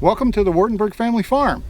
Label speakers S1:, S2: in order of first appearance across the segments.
S1: Welcome to the Wartenberg family farm.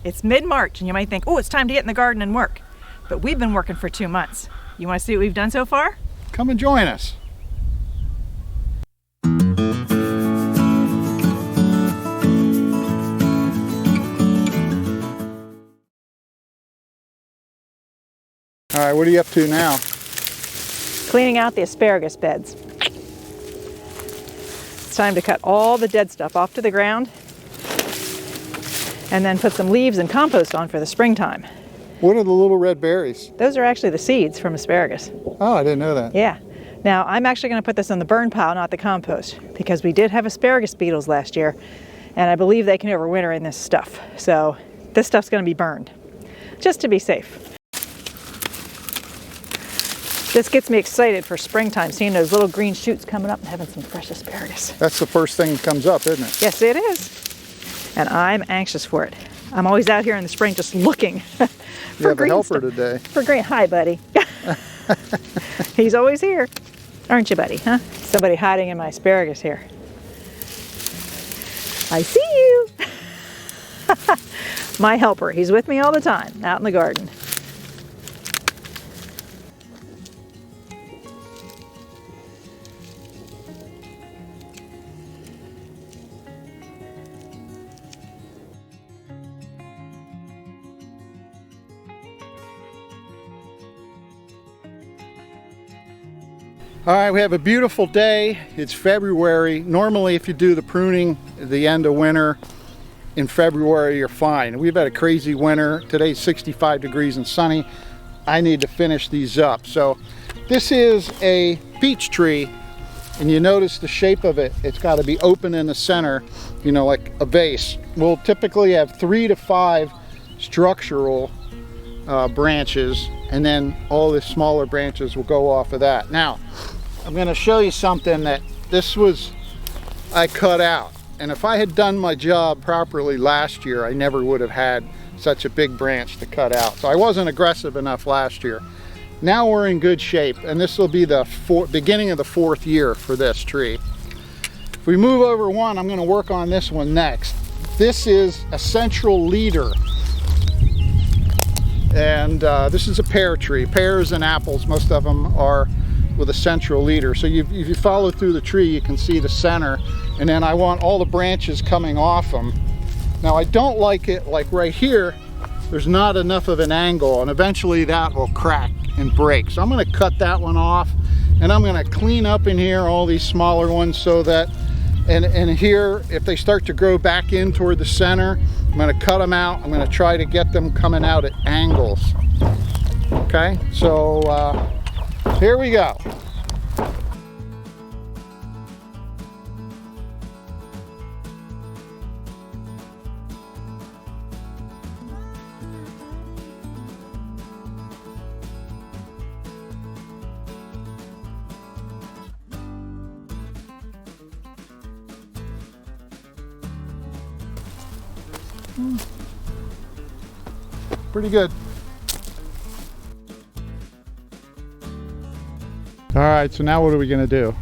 S2: It's mid-March and you might think, oh, it's time to get in the garden and work. But we've been working for 2 months. You want to see what we've done so far?
S1: Come and join us. All right, what are you up to now?
S2: Cleaning out the asparagus beds. It's time to cut all the dead stuff off to the ground and then put some leaves and compost on for the springtime.
S1: What are the little red berries?
S2: Those are actually the seeds from asparagus.
S1: Oh, I didn't know that.
S2: Yeah. Now, I'm actually going to put this in the burn pile, not the compost, because we did have asparagus beetles last year, and I believe they can overwinter in this stuff. So this stuff's going to be burned, just to be safe. This gets me excited for springtime, seeing those little green shoots coming up and having some fresh asparagus.
S1: That's the first thing that comes up, isn't it?
S2: Yes, it is. And I'm anxious for it. I'm always out here in the spring just looking for
S1: you have
S2: green
S1: a helper
S2: stuff.
S1: today.
S2: For green. Hi, buddy. He's always here. Aren't you, buddy? Huh? Somebody hiding in my asparagus here. I see you. My helper. He's with me all the time out in the garden.
S1: All right, we have a beautiful day. It's February. Normally, if you do the pruning at the end of winter in February, you're fine. We've had a crazy winter. Today's 65 degrees and sunny. I need to finish these up. So this is a peach tree, and you notice the shape of it. It's got to be open in the center, you know, like a vase. We'll typically have 3 to 5 structural branches, and then all the smaller branches will go off of that. Now, I'm going to show you something that I cut out, and if I had done my job properly last year, I never would have had such a big branch to cut out. So I wasn't aggressive enough last year. Now we're in good shape, and this will be the beginning of the 4th year for this tree. If we move over one, I'm going to work on this one next. This is a central leader, and this is a pear tree. Pears and apples, most of them are with a central leader. So if you follow through the tree, you can see the center, and then I want all the branches coming off them. Now, I don't like it like right here, there's not enough of an angle, and eventually that will crack and break. So I'm going to cut that one off, and I'm going to clean up in here all these smaller ones so that, and here, if they start to grow back in toward the center, I'm going to cut them out. I'm going to try to get them coming out at angles. Okay, so here we go. Pretty good. All right, so now what are we going to do?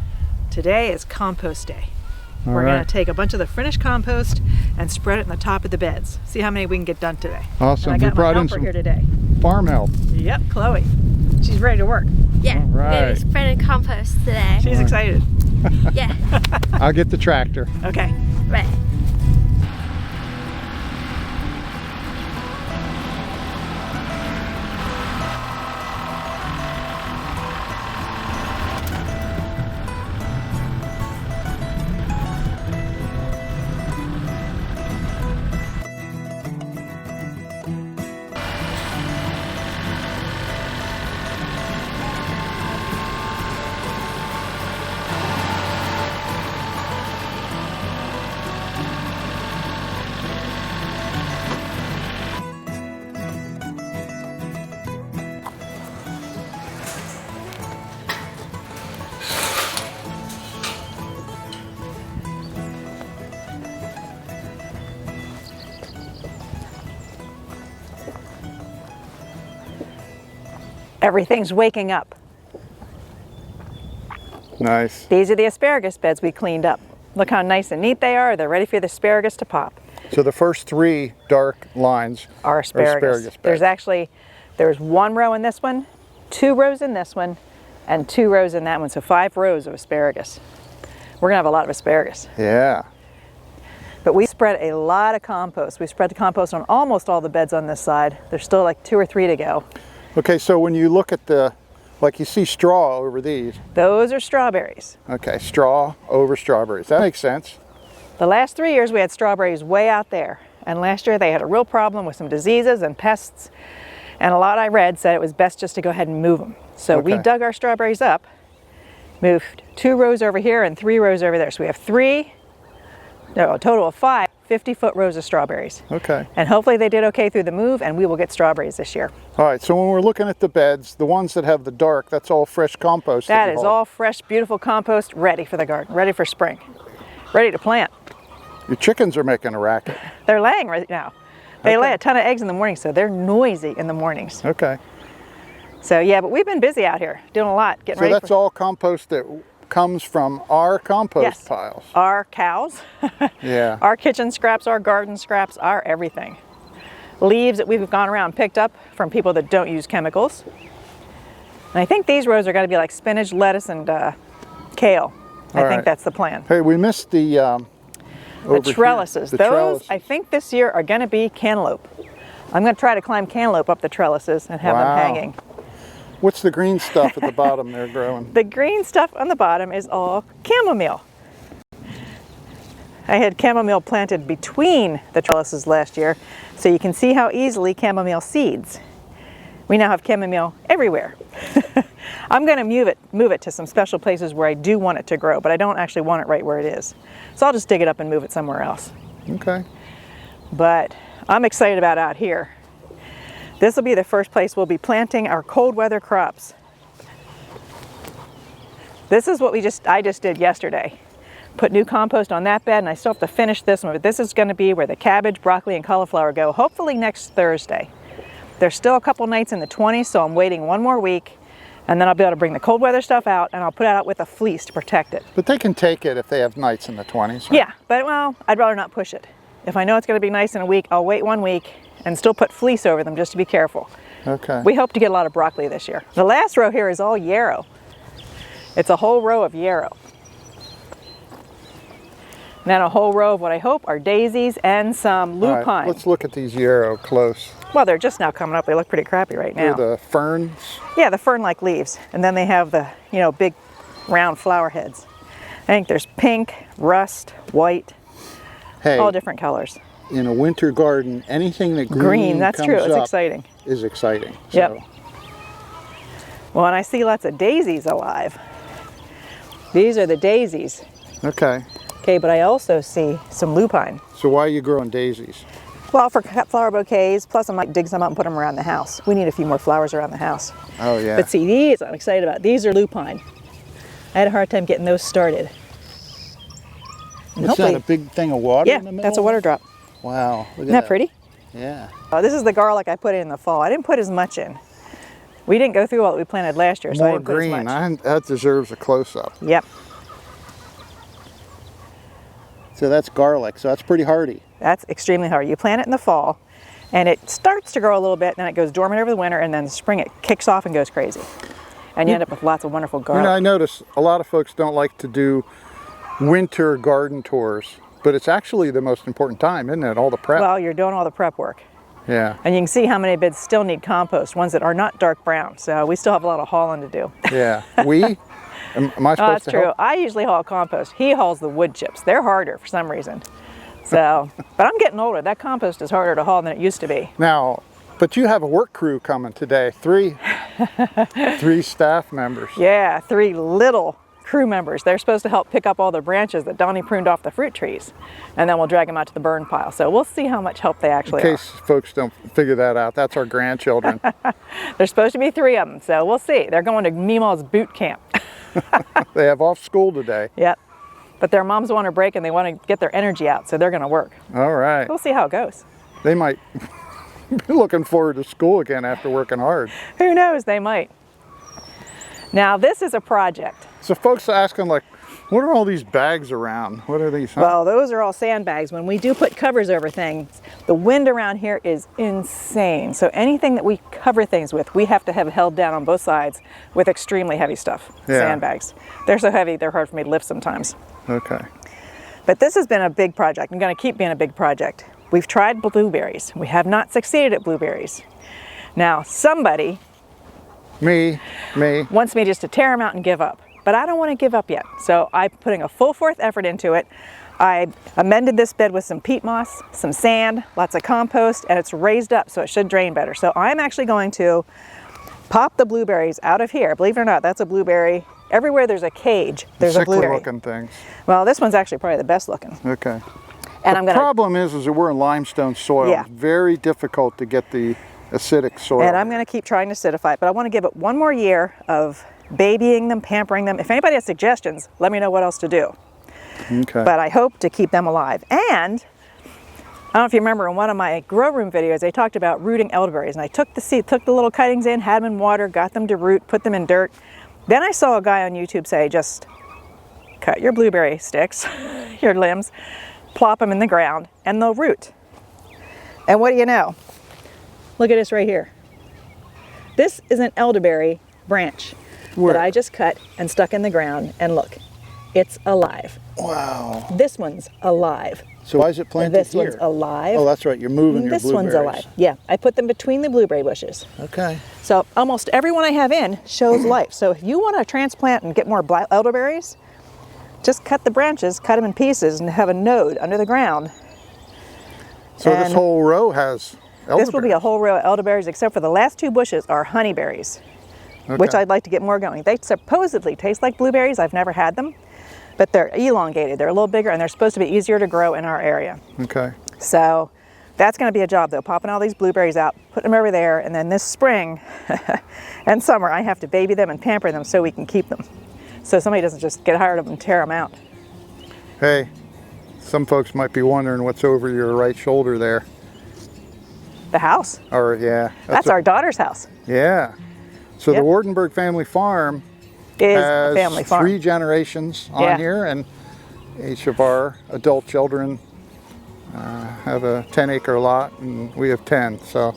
S2: Today is compost day.
S1: All
S2: We're
S1: right.
S2: going to take a bunch of the finished compost and spread it in the top of the beds. See how many we can get done today.
S1: Awesome.
S2: And I
S1: We
S2: got
S1: brought
S2: my
S1: in
S2: helper
S1: some
S2: here today.
S1: farm help.
S2: Yep, Chloe. She's ready to work.
S3: Yeah,
S1: All right.
S3: we're spreading compost today.
S2: She's excited.
S3: Yeah,
S1: I'll get the tractor.
S2: Okay.
S3: right.
S2: Everything's waking up.
S1: Nice.
S2: These are the asparagus beds we cleaned up. Look how nice and neat they are. They're ready for the asparagus to pop.
S1: So the first 3 dark lines
S2: are asparagus.
S1: beds.
S2: There's 1 row in this one, 2 rows in this one, and 2 rows in that one. So 5 rows of asparagus. We're gonna have a lot of asparagus.
S1: Yeah.
S2: But we spread a lot of compost. We spread the compost on almost all the beds on this side. There's still like 2 or 3 to go.
S1: Okay, so when you look at like you see straw over these.
S2: Those are strawberries.
S1: Okay, straw over strawberries. That makes sense.
S2: The last 3 years we had strawberries way out there. And last year they had a real problem with some diseases and pests. And a lot I read said it was best just to go ahead and move them. So we dug our strawberries up, moved 2 rows over here and 3 rows over there. So we have a total of 5 50-foot rows of strawberries.
S1: Okay.
S2: And hopefully they did okay through the move and we will get strawberries this year.
S1: All right, so when we're looking at the beds, the ones that have the dark, that's all fresh compost.
S2: That is all fresh, beautiful compost ready for the garden, ready for spring, ready to plant.
S1: Your chickens are making a racket.
S2: They're laying right now. They lay a ton of eggs in the morning, so they're noisy in the mornings.
S1: Okay.
S2: So yeah, but we've been busy out here doing a lot, getting ready.
S1: So that's all compost that comes from our compost piles.
S2: Our cows,
S1: Yeah.
S2: our kitchen scraps, our garden scraps, our everything. Leaves that we've gone around and picked up from people that don't use chemicals. And I think these rows are going to be like spinach, lettuce, and kale. I think that's the plan.
S1: Hey, we missed the
S2: trellises.
S1: The
S2: Those,
S1: trellises.
S2: I think this year are going to be cantaloupe. I'm going to try to climb cantaloupe up the trellises and have them hanging.
S1: What's the green stuff at the bottom there growing?
S2: The green stuff on the bottom is all chamomile. I had chamomile planted between the trellises last year, so you can see how easily chamomile seeds. We now have chamomile everywhere. I'm going to move it to some special places where I do want it to grow, but I don't actually want it right where it is. So I'll just dig it up and move it somewhere else.
S1: Okay.
S2: But I'm excited about out here. This will be the first place we'll be planting our cold weather crops. This is what I just did yesterday. Put new compost on that bed, and I still have to finish this one, but this is going to be where the cabbage, broccoli, and cauliflower go, hopefully next Thursday. There's still a couple nights in the 20s, so I'm waiting 1 more week, and then I'll be able to bring the cold weather stuff out, and I'll put it out with a fleece to protect it.
S1: But they can take it if they have nights in the 20s, right?
S2: Yeah, but well, I'd rather not push it. If I know it's going to be nice in a week, I'll wait 1 week and still put fleece over them just to be careful.
S1: Okay.
S2: We hope to get a lot of broccoli this year. The last row here is all yarrow. It's a whole row of yarrow. And then a whole row of what I hope are daisies and some lupine.
S1: All right, let's look at these yarrow close.
S2: Well, they're just now coming up. They look pretty crappy right now.
S1: They're the ferns?
S2: Yeah, the fern-like leaves. And then they have the, big round flower heads. I think there's pink, rust, white, all different colors.
S1: In a winter garden, anything that
S2: green that's true. It's exciting.
S1: Is exciting.
S2: Yep. Well, and I see lots of daisies alive. These are the daisies.
S1: Okay.
S2: Okay, but I also see some lupine.
S1: So why are you growing daisies?
S2: Well, for cut flower bouquets, plus I might dig some up and put them around the house. We need a few more flowers around the house.
S1: Oh, yeah.
S2: But see, these I'm excited about. These are lupine. I had a hard time getting those started.
S1: Is that a big thing of water in the middle?
S2: Yeah, that's a water drop.
S1: Wow. Look at
S2: Isn't that pretty?
S1: Yeah.
S2: This is the garlic I put in the fall. I didn't put as much in. We didn't go through all that we planted last year, so I
S1: More
S2: didn't put as much.
S1: That deserves a close-up.
S2: Yep.
S1: So that's garlic, so that's pretty hardy.
S2: That's extremely hard. You plant it in the fall, and it starts to grow a little bit, then it goes dormant over the winter, and then in the spring it kicks off and goes crazy. And you end up with lots of wonderful garlic.
S1: I notice a lot of folks don't like to do winter garden tours, but it's actually the most important time, isn't it? All the prep.
S2: Well, you're doing all the prep work.
S1: Yeah.
S2: And you can see how many beds still need compost, ones that are not dark brown. So we still have a lot of hauling to do.
S1: Yeah. Am I supposed
S2: That's
S1: to
S2: true.
S1: help?
S2: I usually haul compost. He hauls the wood chips. They're harder for some reason. So, but I'm getting older. That compost is harder to haul than it used to be.
S1: Now, but you have a work crew coming today. Three staff members.
S2: Yeah, 3 little crew members. They're supposed to help pick up all the branches that Donnie pruned off the fruit trees. And then we'll drag them out to the burn pile. So we'll see how much help they actually are.
S1: In case folks don't figure that out, that's our grandchildren.
S2: There's supposed to be 3 of them. So we'll see. They're going to Meemaw's boot camp.
S1: They have off school today.
S2: Yep. But their moms want a break and they want to get their energy out. So they're going to work.
S1: All right.
S2: We'll see how it goes.
S1: They might be looking forward to school again after working hard.
S2: Who knows? They might. Now this is a project.
S1: So folks are asking, like, What are all these bags around? What are these? Huh?
S2: Well, those are all sandbags. When we do put covers over things, the wind around here is insane. So anything that we cover things with, we have to have held down on both sides with extremely heavy stuff, sandbags. They're so heavy, they're hard for me to lift sometimes.
S1: Okay.
S2: But this has been a big project and going to keep being a big project. We've tried blueberries. We have not succeeded at blueberries. Now, somebody wants me just to tear them out and give up. But I don't want to give up yet. So I'm putting a full force effort into it. I amended this bed with some peat moss, some sand, lots of compost, and it's raised up so it should drain better. So I'm actually going to pop the blueberries out of here. Believe it or not, that's a blueberry. Everywhere there's a cage, there's a blueberry.
S1: Looking things.
S2: Well, this one's actually probably the best looking.
S1: Okay.
S2: And
S1: the problem is that we're in limestone soil.
S2: Yeah.
S1: It's very difficult to get the acidic soil.
S2: And I'm going to keep trying to acidify it, but I want to give it one more year of babying them, pampering them. If anybody has suggestions, let me know what else to do.
S1: Okay.
S2: But I hope to keep them alive. And I don't know if you remember in one of my grow room videos, I talked about rooting elderberries. And I took the seed, took the little cuttings in, had them in water, got them to root, put them in dirt. Then I saw a guy on YouTube say, just cut your blueberry sticks, your limbs, plop them in the ground, and they'll root. And what do you know? Look at this right here. This is an elderberry branch that I just cut and stuck in the ground, and look, it's alive.
S1: Wow.
S2: This one's alive.
S1: So why is it planted
S2: this
S1: here?
S2: One's alive.
S1: Oh, that's right, you're moving your
S2: this
S1: blueberries.
S2: This one's alive. Yeah, I put them between the blueberry bushes.
S1: Okay.
S2: So almost everyone I have in shows life. So if you want to transplant and get more elderberries, just cut the branches, cut them in pieces, and have a node under the ground.
S1: So this whole row has elderberries.
S2: This will be a whole row of elderberries, except for the last two bushes are honeyberries. Okay. Which I'd like to get more going. They supposedly taste like blueberries. I've never had them, but they're elongated. They're a little bigger, and they're supposed to be easier to grow in our area.
S1: Okay.
S2: So that's going to be a job, though, popping all these blueberries out, putting them over there, and then this spring and summer, I have to baby them and pamper them so we can keep them. So somebody doesn't just get hired of them and tear them out.
S1: Hey, some folks might be wondering what's over your right shoulder there.
S2: The house?
S1: Or, yeah.
S2: That's our daughter's house.
S1: Yeah. So the Wardenberg family farm
S2: is
S1: has
S2: a family farm.
S1: 3 generations on here, and each of our adult children have a 10-acre lot, and we have 10, so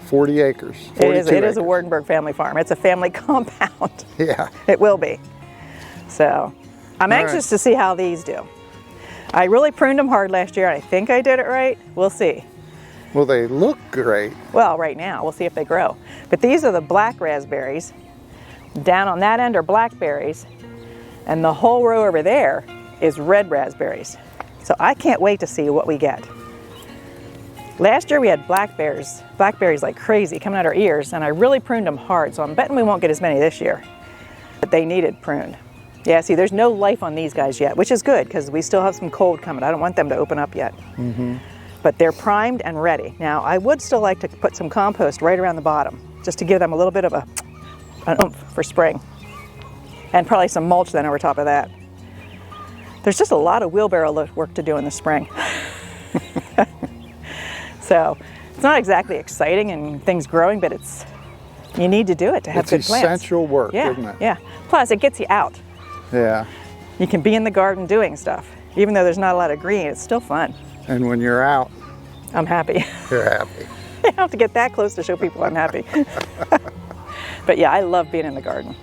S1: 40 acres.
S2: It is a Wardenberg family farm. It's a family compound.
S1: Yeah.
S2: It will be. So I'm anxious to see how these do. I really pruned them hard last year, and I think I did it right. We'll see.
S1: Well, they look great.
S2: Well, right now, we'll see if they grow. But these are the black raspberries. Down on that end are blackberries, and the whole row over there is red raspberries. So I can't wait to see what we get. Last year we had blackberries like crazy coming out our ears, and I really pruned them hard, so I'm betting we won't get as many this year. But they needed pruned. Yeah, see, there's no life on these guys yet, which is good because we still have some cold coming. I don't want them to open up yet. Mm-hmm. But they're primed and ready. Now, I would still like to put some compost right around the bottom, just to give them a little bit of an oomph for spring. And probably some mulch then over top of that. There's just a lot of wheelbarrow work to do in the spring. So, it's not exactly exciting and things growing, but you need to do it to have good plants.
S1: It's essential work, isn't it?
S2: Yeah. Plus, it gets you out. Yeah. You can be in the garden doing stuff. Even though there's not a lot of green, it's still fun.
S1: And when you're out,
S2: I'm happy.
S1: You're happy.
S2: I have to get that close to show people I'm happy. But yeah, I love being in the garden.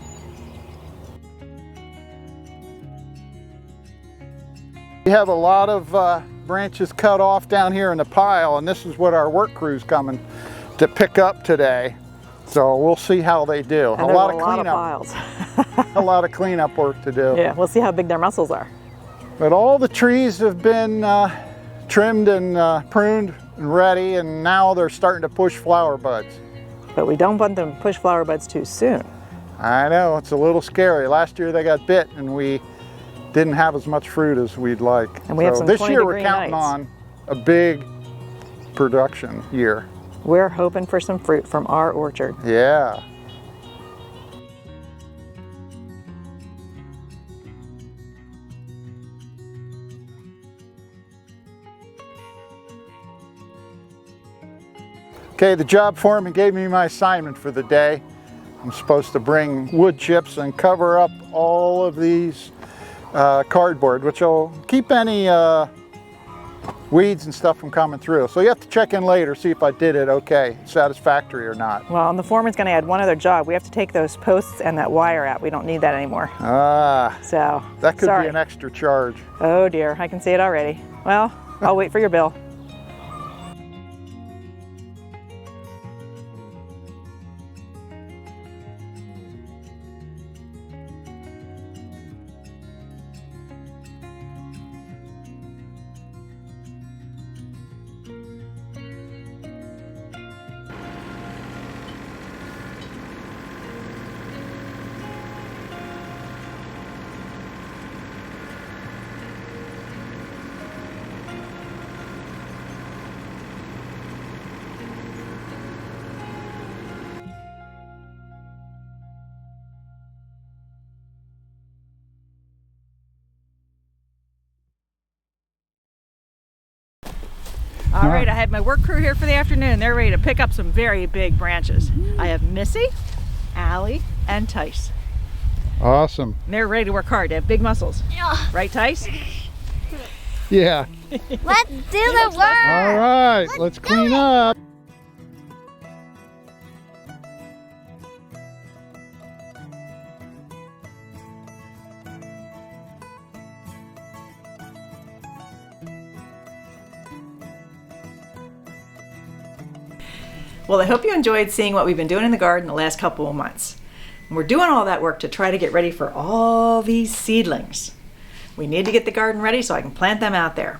S1: We have a lot of branches cut off down here in the pile, and this is what our work crew's coming to pick up today. So we'll see how they do.
S2: And a lot of cleanup. Piles.
S1: A lot of cleanup work to do.
S2: Yeah, we'll see how big their muscles are.
S1: But all the trees have been trimmed and pruned and ready, and now they're starting to push flower buds.
S2: But we don't want them to push flower buds too soon.
S1: I know, it's a little scary. Last year they got bit and we didn't have as much fruit as we'd like.
S2: And we have some
S1: this year we're counting
S2: nights
S1: on a big production year.
S2: We're hoping for some fruit from our orchard.
S1: Yeah. Okay, the job foreman gave me my assignment for the day. I'm supposed to bring wood chips and cover up all of these cardboard, which will keep any weeds and stuff from coming through. So you have to check in later, see if I did it okay, satisfactory or not.
S2: Well, and the foreman's going to add one other job. We have to take those posts and that wire out. We don't need that anymore.
S1: Ah,
S2: So,
S1: that could
S2: sorry.
S1: be an extra charge.
S2: Oh dear, I can see it already. Well, I'll wait for your bill. All right, I have my work crew here for the afternoon. They're ready to pick up some very big branches. I have Missy, Allie, and Tice.
S1: Awesome.
S2: And they're ready to work hard. They have big muscles. Right, Tice?
S1: Yeah.
S3: Let's do the work.
S1: All right, let's clean up.
S2: Well, I hope you enjoyed seeing what we've been doing in the garden the last couple of months. And we're doing all that work to try to get ready for all these seedlings. We need to get the garden ready so I can plant them out there.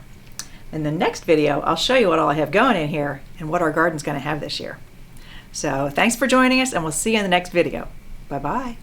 S2: In the next video, I'll show you what all I have going in here and what our garden's going to have this year. So thanks for joining us, and we'll see you in the next video. Bye-bye.